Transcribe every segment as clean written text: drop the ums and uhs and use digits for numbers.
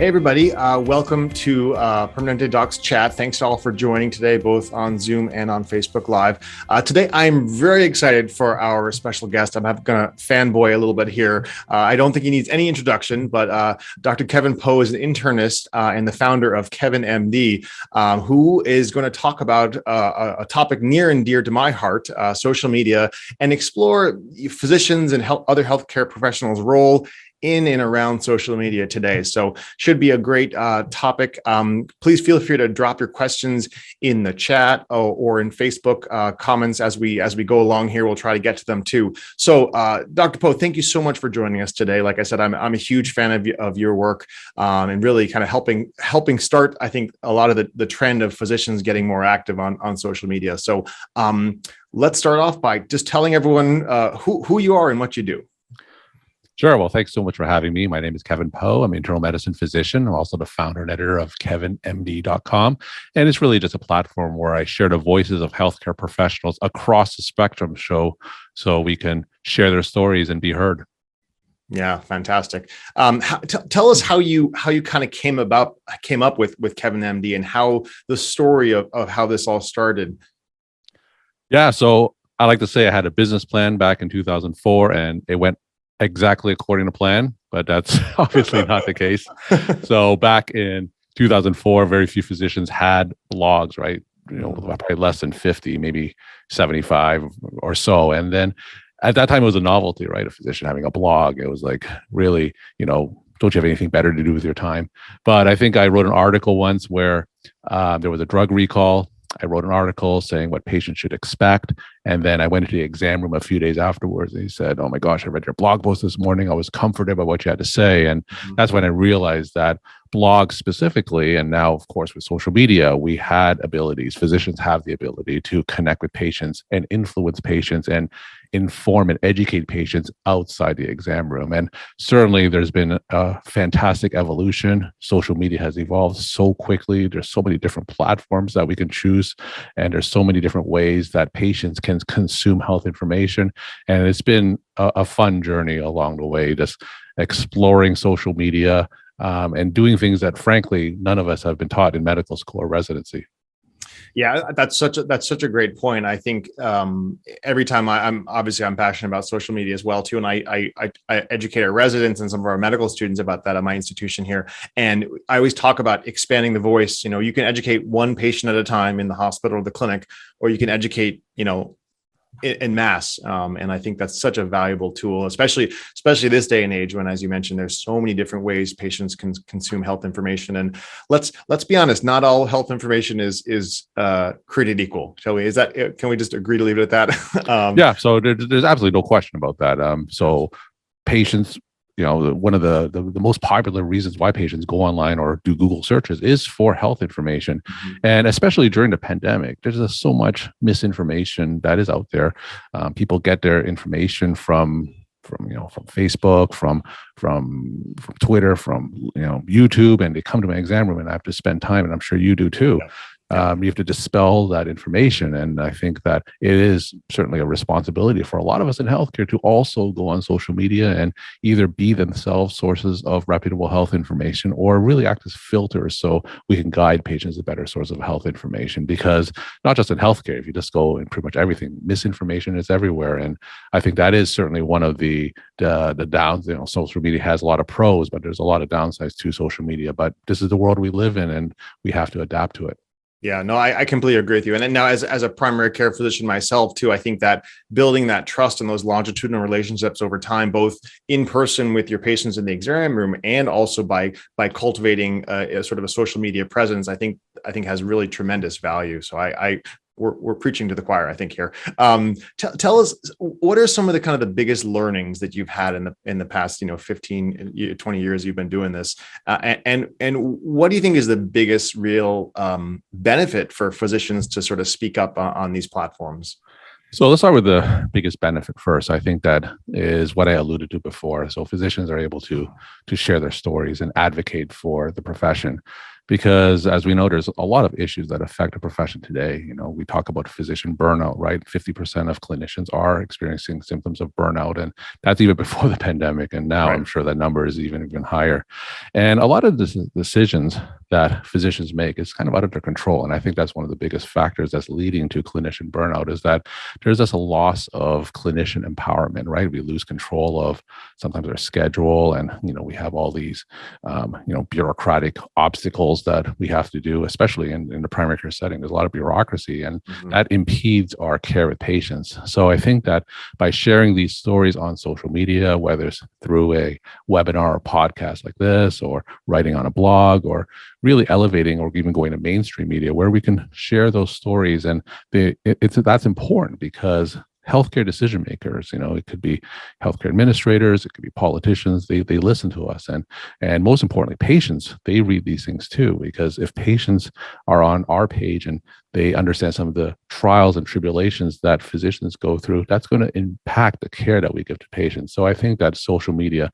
Hey, everybody. Welcome to PermanenteDocs Chat. Thanks all for joining today, both on Zoom and on Facebook Live. Today, I'm very excited for our special guest. I'm going to fanboy a little bit here. I don't think he needs any introduction, but Dr. Kevin Poe is an internist and the founder of Kevin MD, who is going to talk about a topic near and dear to my heart, social media, and explore physicians and other healthcare professionals' role in and around social media today. So should be a great topic. Please feel free to drop your questions in the chat or in Facebook comments as we go along here. We'll try to get to them too. So Dr. Poe, thank you so much for joining us today. Like I said, I'm a huge fan of your work and really kind of helping start, I think, a lot of the trend of physicians getting more active on social media. So let's start off by just telling everyone who you are and what you do. Sure. Well, thanks so much for having me. My name is Kevin Poe. I'm an internal medicine physician. I'm also the founder and editor of PermanenteDocs.com. And it's really just a platform where I share the voices of healthcare professionals across the spectrum so we can share their stories and be heard. Yeah, fantastic. Tell us how you kind of came up with Kevin MD and how the story of how this all started. Yeah. So I like to say I had a business plan back in 2004 and it went exactly according to plan, but that's obviously not the case. So back in 2004, very few physicians had blogs, right? Probably less than 50, maybe 75 or so. And then at that time, it was a novelty, right? A physician having a blog. It was like, really, don't you have anything better to do with your time? But I think I wrote an article once where there was a drug recall. I wrote an article saying what patients should expect. And then I went into the exam room a few days afterwards. And he said, "Oh my gosh, I read your blog post this morning. I was comforted by what you had to say." And that's when I realized that blogs specifically, and now of course with social media, we had abilities. Physicians have the ability to connect with patients and influence patients and inform and educate patients outside the exam room. And certainly there's been a fantastic evolution. Social media has evolved so quickly. There's so many different platforms that we can choose. And there's so many different ways that patients can consume health information. And it's been a fun journey along the way, just exploring social media and doing things that frankly, none of us have been taught in medical school or residency. Yeah, that's such a great point. I think every time I'm passionate about social media as well too, and I educate our residents and some of our medical students about that at my institution here. And I always talk about expanding the voice. You can educate one patient at a time in the hospital or the clinic, or you can educate in mass. And I think that's such a valuable tool, especially this day and age when, as you mentioned, there's so many different ways patients can consume health information. And let's be honest, not all health information is created equal. Shall we? Can we just agree to leave it at that? Yeah. So there's absolutely no question about that. So patients, one of the most popular reasons why patients go online or do Google searches is for health information. Mm-hmm. And especially during the pandemic, there's just so much misinformation that is out there. People get their information from Facebook, from Twitter, from YouTube, and they come to my exam room and I have to spend time, and I'm sure you do too. Yeah. You have to dispel that information. And I think that it is certainly a responsibility for a lot of us in healthcare to also go on social media and either be themselves sources of reputable health information or really act as filters so we can guide patients a better source of health information. Because not just in healthcare, if you just go in pretty much everything, misinformation is everywhere. And I think that is certainly one of the downs. Social media has a lot of pros, but there's a lot of downsides to social media. But this is the world we live in, and we have to adapt to it. Yeah, no, I completely agree with you. And then now as a primary care physician myself too, I think that building that trust and those longitudinal relationships over time, both in person with your patients in the exam room and also by cultivating a sort of a social media presence, I think has really tremendous value. So we're preaching to the choir, I think here. Tell us, what are some of the kind of the biggest learnings that you've had in the past, 15, 20 years you've been doing this? And what do you think is the biggest real benefit for physicians to sort of speak up on these platforms? So let's start with the biggest benefit first. I think that is what I alluded to before. So physicians are able to share their stories and advocate for the profession. because as we know, there's a lot of issues that affect the profession today. We talk about physician burnout, right? 50% of clinicians are experiencing symptoms of burnout, and that's even before the pandemic. And now I'm sure that number is even higher. And a lot of the decisions that physicians make is kind of out of their control. And I think that's one of the biggest factors that's leading to clinician burnout, is that there's just a loss of clinician empowerment, right? We lose control of sometimes our schedule, and we have all these bureaucratic obstacles that we have to do, especially in the primary care setting. There's a lot of bureaucracy, and that impedes our care with patients. So I think that by sharing these stories on social media, whether it's through a webinar or podcast like this, or writing on a blog, or really elevating or even going to mainstream media where we can share those stories, and that's important, because healthcare decision makers, it could be healthcare administrators, it could be politicians, they listen to us, and most importantly, patients, they read these things too, because if patients are on our page and they understand some of the trials and tribulations that physicians go through, that's going to impact the care that we give to patients. So I think that social media,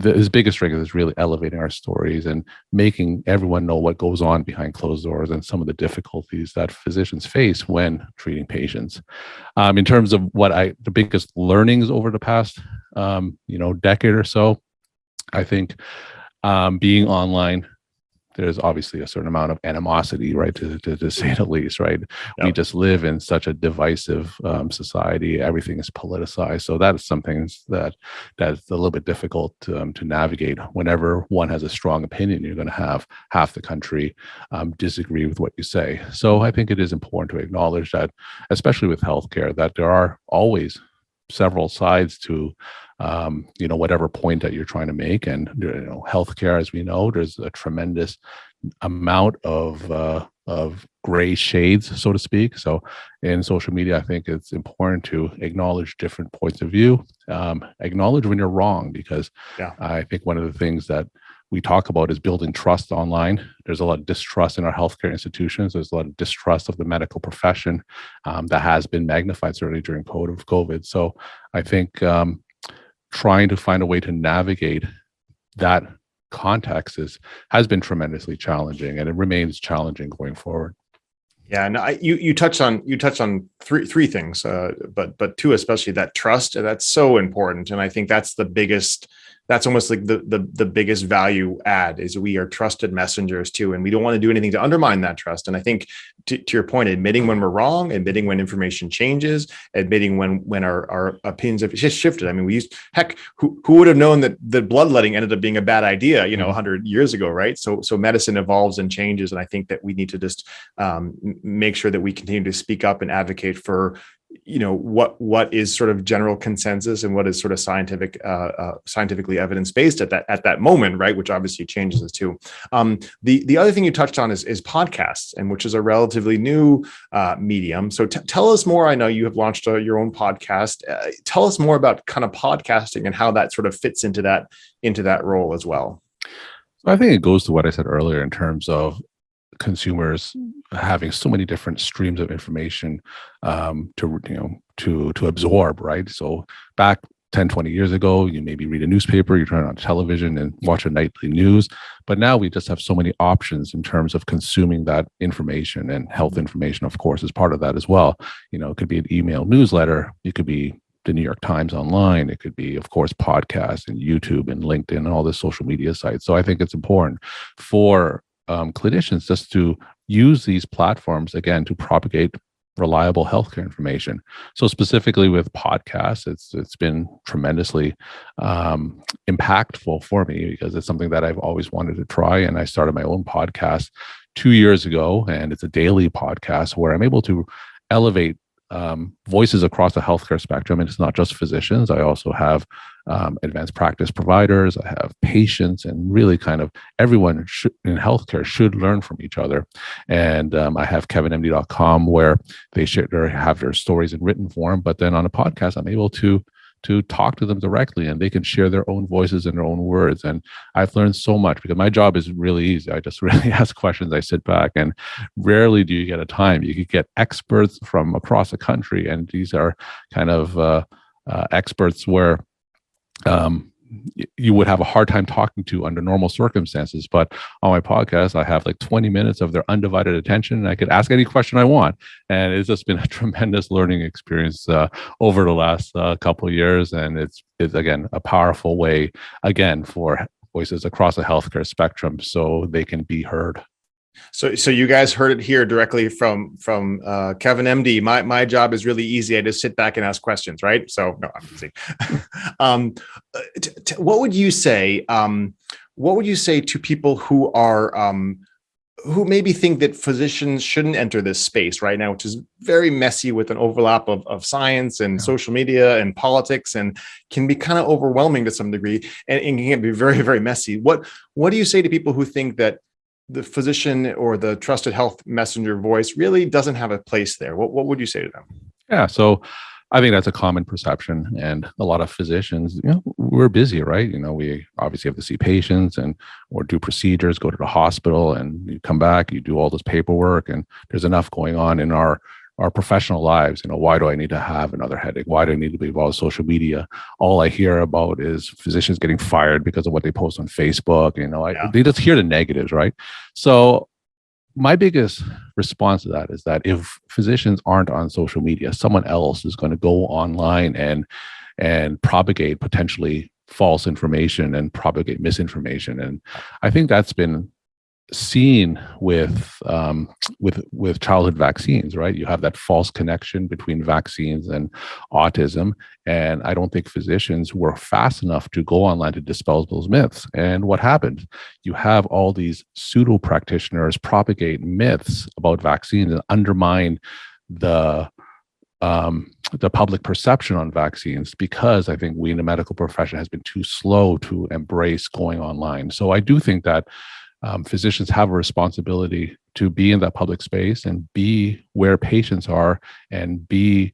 his biggest strength is really elevating our stories and making everyone know what goes on behind closed doors and some of the difficulties that physicians face when treating patients. In terms of the biggest learnings over the past, decade or so, I think being online, there's obviously a certain amount of animosity, right, to say the least, right? Yep. We just live in such a divisive society. Everything is politicized. So that is something that's a little bit difficult to navigate. Whenever one has a strong opinion, you're going to have half the country disagree with what you say. So I think it is important to acknowledge that, especially with healthcare, that there are always several sides to whatever point that you're trying to make. And healthcare, as we know, there's a tremendous amount of gray shades, so to speak. So in social media, I think it's important to acknowledge different points of view, acknowledge when you're wrong, because I think one of the things that we talk about is building trust online. There's a lot of distrust in our healthcare institutions. There's a lot of distrust of the medical profession that has been magnified, certainly during COVID. So I think trying to find a way to navigate that context has been tremendously challenging, and it remains challenging going forward. Yeah, and you touched on three things, but two especially, that trust. That's so important, and I think that's the biggest. That's almost like the biggest value add, is we are trusted messengers too, and we don't want to do anything to undermine that trust. And I think to your point, admitting when we're wrong, admitting when information changes, admitting when our opinions have shifted. I mean, who would have known that bloodletting ended up being a bad idea, 100 years ago, right? So medicine evolves and changes, and I think that we need to just make sure that we continue to speak up and advocate for what is sort of general consensus and what is sort of scientifically evidence-based at that moment, right? Which obviously changes this too. The other thing you touched on is podcasts, and which is a relatively new medium. So tell us more. I know you have launched your own podcast. Tell us more about kind of podcasting and how that sort of fits into that role as well. I think it goes to what I said earlier in terms of consumers having so many different streams of information to absorb, right? So back 10, 20 years ago, you maybe read a newspaper, you turn on television and watch a nightly news. But now we just have so many options in terms of consuming that information, and health information, of course, is part of that as well. It could be an email newsletter. It could be the New York Times online. It could be, of course, podcasts and YouTube and LinkedIn and all the social media sites. So I think it's important for clinicians just to use these platforms, again, to propagate reliable healthcare information. So specifically with podcasts, it's been tremendously impactful for me, because it's something that I've always wanted to try. And I started my own podcast 2 years ago, and it's a daily podcast where I'm able to elevate voices across the healthcare spectrum. And it's not just physicians. I also have advanced practice providers. I have patients, and really kind of everyone in healthcare should learn from each other. And I have KevinMD.com, where they have their stories in written form. But then on a podcast, I'm able to talk to them directly, and they can share their own voices and their own words. And I've learned so much, because my job is really easy. I just really ask questions. I sit back, and rarely do you get a time. You could get experts from across the country, and these are kind of experts where you would have a hard time talking to under normal circumstances. But on my podcast, I have like 20 minutes of their undivided attention, and I could ask any question I want. And it's just been a tremendous learning experience over the last couple of years. And it's again, a powerful way, again, for voices across the healthcare spectrum so they can be heard. So you guys heard it here directly from Kevin MD. My job is really easy. I just sit back and ask questions, right? So no, I'm easy. What would you say? What would you say to people who are who maybe think that physicians shouldn't enter this space right now, which is very messy with an overlap of science and social media and politics, and can be kind of overwhelming to some degree, and can be very, very messy. What do you say to people who think that the physician or the trusted health messenger voice really doesn't have a place there? What would you say to them? Yeah, so I think that's a common perception, and a lot of physicians, we're busy, right? We obviously have to see patients or do procedures, go to the hospital, and you come back, you do all this paperwork, and there's enough going on in our professional lives. Why do I need to have another headache? Why do I need to be involved in social media? All I hear about is physicians getting fired because of what they post on Facebook. They just hear the negatives, right? So my biggest response to that is that if physicians aren't on social media, someone else is going to go online and propagate potentially false information and propagate misinformation. And I think that's been seen with childhood vaccines, right? You have that false connection between vaccines and autism, and I don't think physicians were fast enough to go online to dispel those myths. And what happened? You have all these pseudo practitioners propagate myths about vaccines and undermine the public perception on vaccines, because I think we in the medical profession has been too slow to embrace going online. So I do think that physicians have a responsibility to be in that public space and be where patients are and be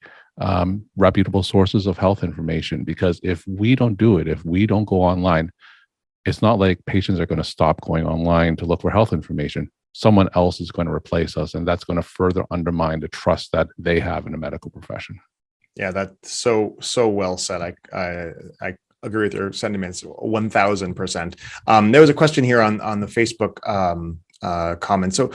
reputable sources of health information. Because if we don't do it, if we don't go online, it's not like patients are going to stop going online to look for health information. Someone else is going to replace us, and that's going to further undermine the trust that they have in the medical profession. Yeah, that's so well said. I agree with your sentiments 1000%. There was a question here on the Facebook comment. So,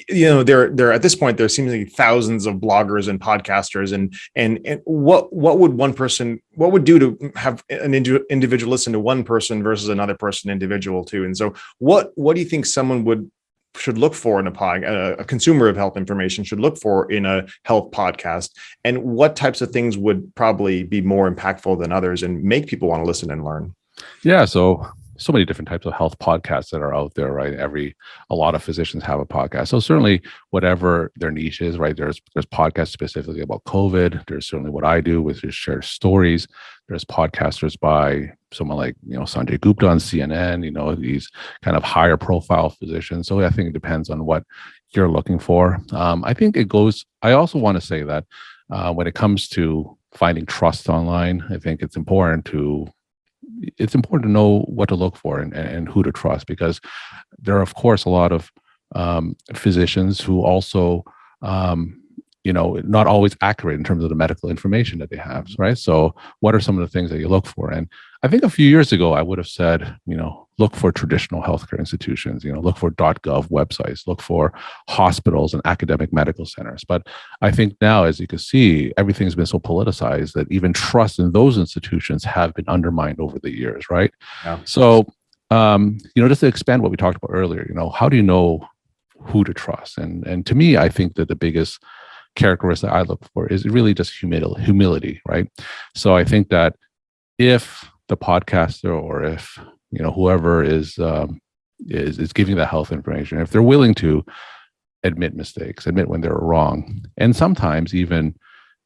there at this point, there seems to be thousands of bloggers and podcasters, and what would do to have an individual listen to one person versus another person individual too? And so what do you think someone should look for in a consumer of health information should look for in a health podcast, and what types of things would probably be more impactful than others and make people want to listen and learn? Yeah, so many different types of health podcasts that are out there, right? A lot of physicians have a podcast. So certainly whatever their niche is, right? There's podcasts specifically about COVID. There's certainly what I do, which is share stories. There's podcasters by someone like, Sanjay Gupta on CNN, these kind of higher profile physicians. So I think it depends on what you're looking for. I also want to say that when it comes to finding trust online, I think it's important to know what to look for and who to trust, because there are, of course, a lot of physicians who also, not always accurate in terms of the medical information that they have, right? So what are some of the things that you look for? And I think a few years ago, I would have said, look for traditional healthcare institutions, look for .gov websites, look for hospitals and academic medical centers. But I think now, as you can see, everything's been so politicized that even trust in those institutions have been undermined over the years, right? Yeah. So, just to expand what we talked about earlier, how do you know who to trust? And to me, I think that the biggest characteristic I look for is really just humility, right? So I think that if the podcaster or if whoever is giving the health information, if they're willing to admit mistakes, admit when they're wrong, and sometimes even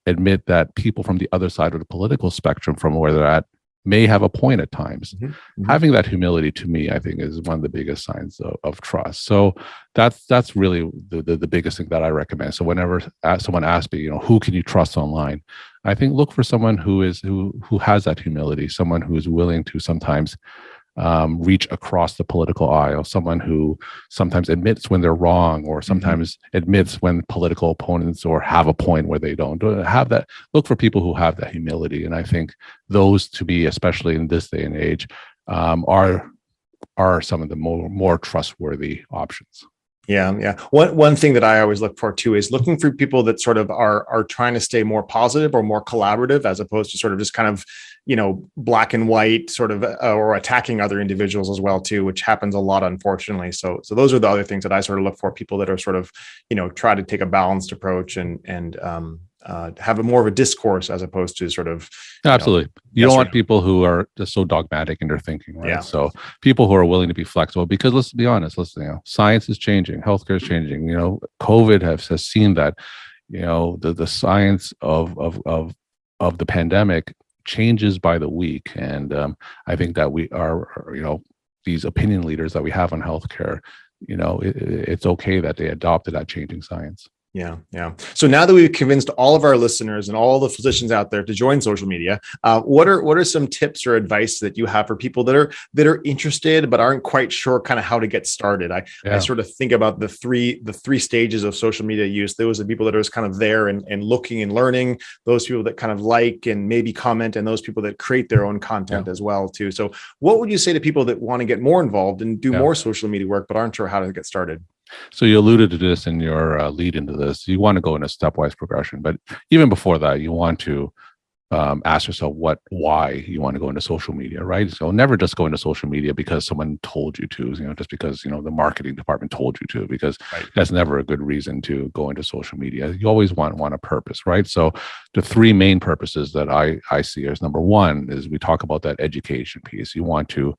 admit that people from the other side of the political spectrum from where they're at may have a point at times. Mm-hmm. Having that humility, to me, I think is one of the biggest signs of trust. So that's really the biggest thing that I recommend. So whenever someone asks me, who can you trust online? I think look for someone who has that humility, someone who is willing to sometimes reach across the political aisle, someone who sometimes admits when they're wrong, or sometimes admits when political opponents or have a point where they don't have that. Look for people who have that humility. And I think those to be, especially in this day and age, are some of the more trustworthy options. Yeah. One thing that I always look for too is looking for people that sort of are trying to stay more positive or more collaborative, as opposed to sort of just kind of, black and white sort of, or attacking other individuals as well too, which happens a lot, unfortunately. So those are the other things that I sort of look for, people that are sort of, try to take a balanced approach and have a more of a discourse, as opposed to sort of absolutely. You don't want people who are just so dogmatic in their thinking, right? Yeah. So people who are willing to be flexible, because let's be honest, science is changing, healthcare is changing. COVID has seen that, the science of the pandemic changes by the week, and I think that we are, these opinion leaders that we have on healthcare, it's okay that they adopted that changing science. Yeah. So now that we've convinced all of our listeners and all the physicians out there to join social media, what are some tips or advice that you have for people that are interested but aren't quite sure kind of how to get started? I sort of think about the three stages of social media use. Those are people that are just kind of there and looking and learning, those people that kind of like and maybe comment, and those people that create their own content as well too. So what would you say to people that want to get more involved and do more social media work but aren't sure how to get started? So you alluded to this in your lead into this. You want to go in a stepwise progression, but even before that, you want to ask yourself why you want to go into social media, right? So never just go into social media because someone told you to, just because, the marketing department told you to, because that's never a good reason to go into social media. You always want a purpose, right? So the three main purposes that I see as number one is we talk about that education piece. You want to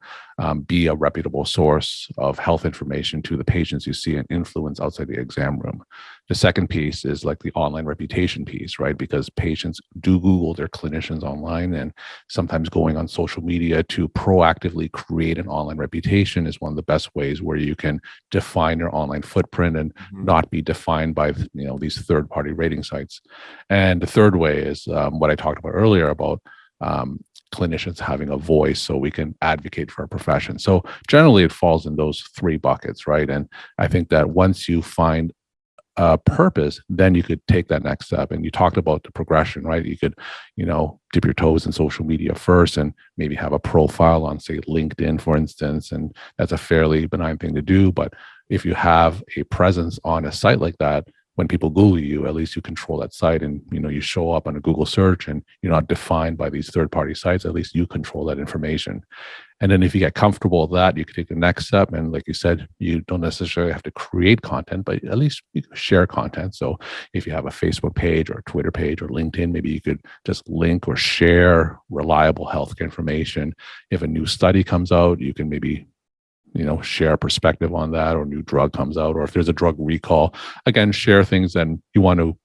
be a reputable source of health information to the patients you see and influence outside the exam room. The second piece is like the online reputation piece, right? Because patients do Google their clinicians online, and sometimes going on social media to proactively create an online reputation is one of the best ways where you can define your online footprint and not be defined by these third-party rating sites. And the third way is what I talked about earlier about clinicians having a voice so we can advocate for a profession. So generally it falls in those three buckets, right? And I think that once you find purpose, then you could take that next step. And you talked about the progression, right? You could, dip your toes in social media first and maybe have a profile on, say, LinkedIn, for instance. And that's a fairly benign thing to do. But if you have a presence on a site like that, when people Google you, at least you control that site, and you show up on a Google search and you're not defined by these third-party sites. At least you control that information. And then if you get comfortable with that, you can take the next step. And like you said, you don't necessarily have to create content, but at least you can share content. So if you have a Facebook page or a Twitter page or LinkedIn, maybe you could just link or share reliable healthcare information. If a new study comes out, you can maybe share a perspective on that, or a new drug comes out, or if there's a drug recall, again, share things that you want to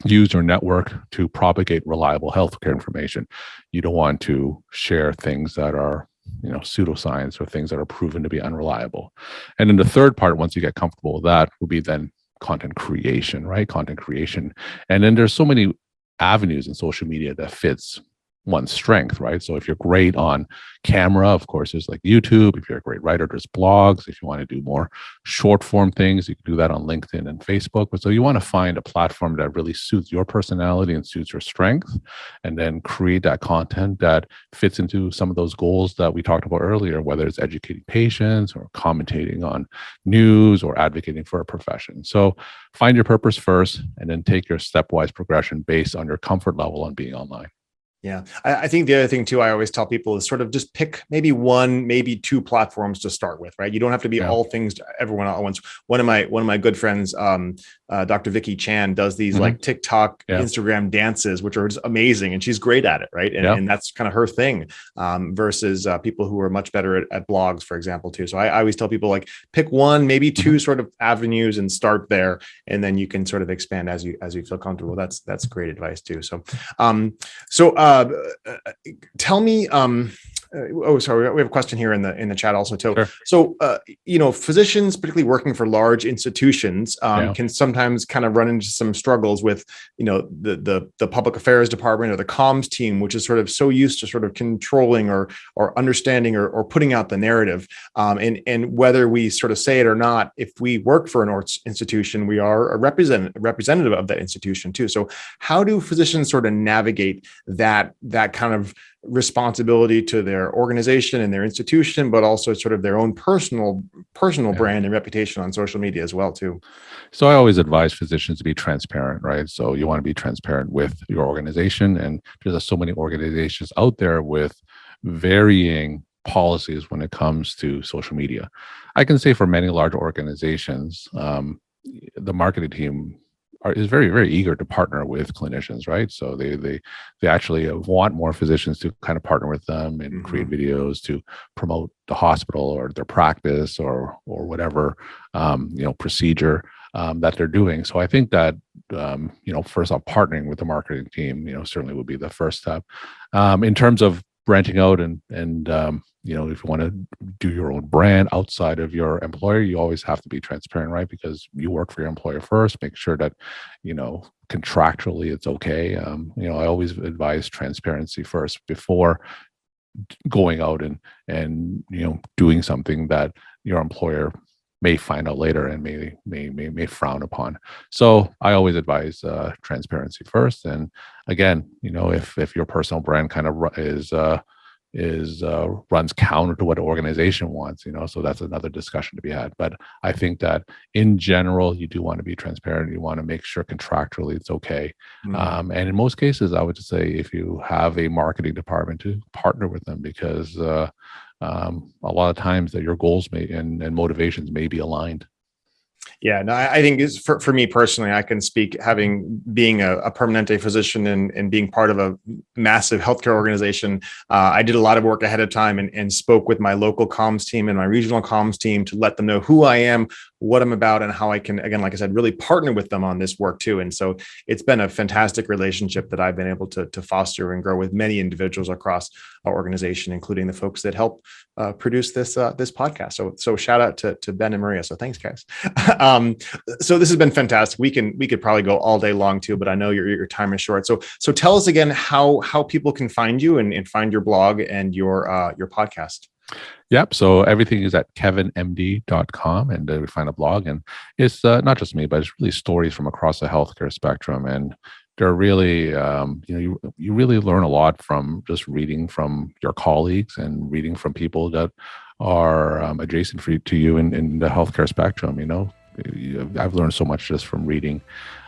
use your network to propagate reliable healthcare information. You don't want to share things that are pseudoscience or things that are proven to be unreliable. And then the third part, once you get comfortable with that, will be then content creation, right? Content creation. And then there's so many avenues in social media that fits one's strength, right? So if you're great on camera, of course, there's like YouTube. If you're a great writer, there's blogs. If you want to do more short form things, you can do that on LinkedIn and Facebook. But so you want to find a platform that really suits your personality and suits your strength, and then create that content that fits into some of those goals that we talked about earlier, whether it's educating patients or commentating on news or advocating for a profession. So find your purpose first, and then take your stepwise progression based on your comfort level on being online. Yeah. I think the other thing too, I always tell people is sort of just pick maybe one, maybe two platforms to start with, right? You don't have to be all things to everyone at once. One of my good friends, Dr. Vicky Chan, does these like TikTok, Instagram dances, which are just amazing. And she's great at it. Right. And that's kind of her thing, versus people who are much better at blogs, for example, too. So I always tell people like pick one, maybe two sort of avenues and start there. And then you can sort of expand as you feel comfortable. That's great advice too. So, tell me, sorry, we have a question here in the chat also too. Sure. So, physicians, particularly working for large institutions, can sometimes kind of run into some struggles with, the public affairs department or the comms team, which is sort of so used to sort of controlling or understanding or putting out the narrative. And whether we sort of say it or not, if we work for an institution, we are a representative of that institution too. So, how do physicians sort of navigate that kind of responsibility to their organization and their institution, but also sort of their own personal brand and reputation on social media as well too? So I always advise physicians to be transparent, right? So you want to be transparent with your organization, and there's so many organizations out there with varying policies when it comes to social media. I can say for many large organizations, the marketing team is very, very eager to partner with clinicians, right? So they actually want more physicians to kind of partner with them and create videos to promote the hospital or their practice or whatever procedure that they're doing. So I think that first off, partnering with the marketing team, certainly would be the first step. In terms of branching out and if you want to do your own brand outside of your employer, you always have to be transparent, right? Because you work for your employer first. Make sure that contractually it's okay. I always advise transparency first before going out and doing something that your employer may find out later and may frown upon. So I always advise transparency first. And again, if your personal brand kind of runs counter to what the organization wants, so that's another discussion to be had. But I think that in general, you do want to be transparent. You want to make sure contractually it's okay. And in most cases, I would just say if you have a marketing department, to partner with them, because a lot of times that your goals and motivations may be aligned. Yeah, no, I think it's for me personally, I can speak being a Permanente physician and being part of a massive healthcare organization. I did a lot of work ahead of time and spoke with my local comms team and my regional comms team to let them know who I am, what I'm about, and how I can, again, like I said, really partner with them on this work too. And so it's been a fantastic relationship that I've been able to foster and grow with many individuals across our organization, including the folks that help produce this podcast. So shout out to Ben and Maria. So thanks, guys. So this has been fantastic. We could probably go all day long too, but I know your time is short. So tell us again how people can find you and find your blog and your podcast. Yep. So everything is at kevinmd.com, and we find a blog, and it's not just me, but it's really stories from across the healthcare spectrum. And they're really, you really learn a lot from just reading from your colleagues and reading from people that are adjacent to you in the healthcare spectrum. I've learned so much just from reading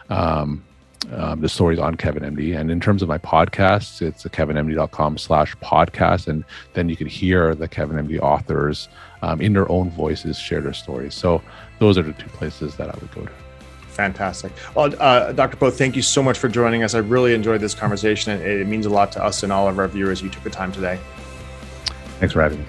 the stories on Kevin MD. And in terms of my podcasts, it's kevinmd.com/podcast. And then you can hear the Kevin MD authors in their own voices share their stories. So those are the two places that I would go to. Fantastic. Well, Dr. Poe, thank you so much for joining us. I really enjoyed this conversation. It means a lot to us and all of our viewers. You took the time today. Thanks for having me.